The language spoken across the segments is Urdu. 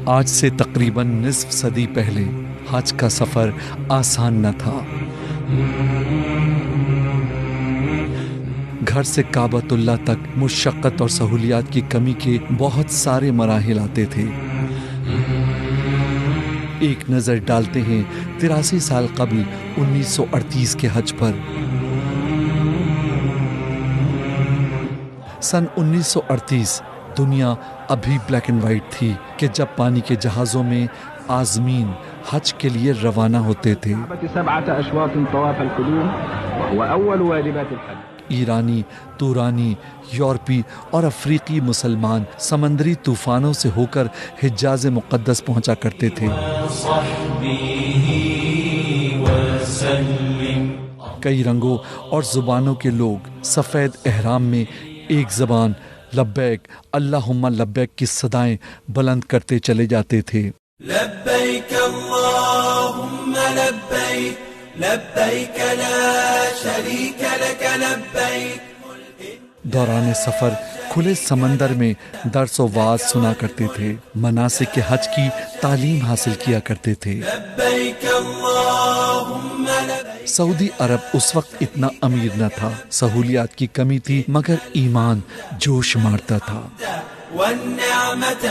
آج سے تقریباً نصف صدی پہلے حج کا سفر آسان نہ تھا۔ گھر سے کعبۃ اللہ تک مشقت اور سہولیات کی کمی کے بہت سارے مراحل آتے تھے۔ ایک نظر ڈالتے ہیں 83 سال قبل 1938 کے حج پر۔ سن 1938 دنیا ابھی بلیک اینڈ وائٹ تھی کہ جب پانی کے جہازوں میں عازمین حج کے لیے روانہ ہوتے تھے۔ ایرانی، تورانی، یورپی اور افریقی مسلمان سمندری طوفانوں سے ہو کر حجاز مقدس پہنچا کرتے تھے۔ کئی رنگوں اور زبانوں کے لوگ سفید احرام میں ایک زبان لبیک اللہم لبیک کی صدائیں بلند کرتے چلے جاتے تھے۔ لبیک اللہم لبیک لبیک لا شریک لک لبیک۔ دوران سفر کھلے سمندر میں درس و واعظ سنا کرتے تھے، مناسک حج کی تعلیم حاصل کیا کرتے تھے۔ لبیک اللہم لبیک۔ سعودی عرب اس وقت اتنا امیر نہ تھا، سہولیات کی کمی تھی، مگر ایمان جوش مارتا تھا۔ والنعمت۔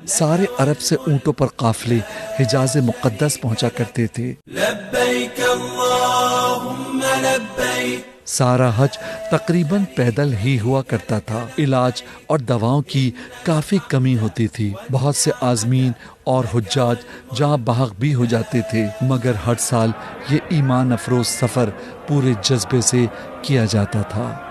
سارے عرب سے اونٹوں پر قافلے حجاز مقدس پہنچا کرتے تھے۔ لبیک اللہم لبیک۔ سارا حج تقریباً پیدل ہی ہوا کرتا تھا۔ علاج اور دواؤں کی کافی کمی ہوتی تھی۔ بہت سے عازمین اور حجاج جاں بحق بھی ہو جاتے تھے، مگر ہر سال یہ ایمان افروز سفر پورے جذبے سے کیا جاتا تھا۔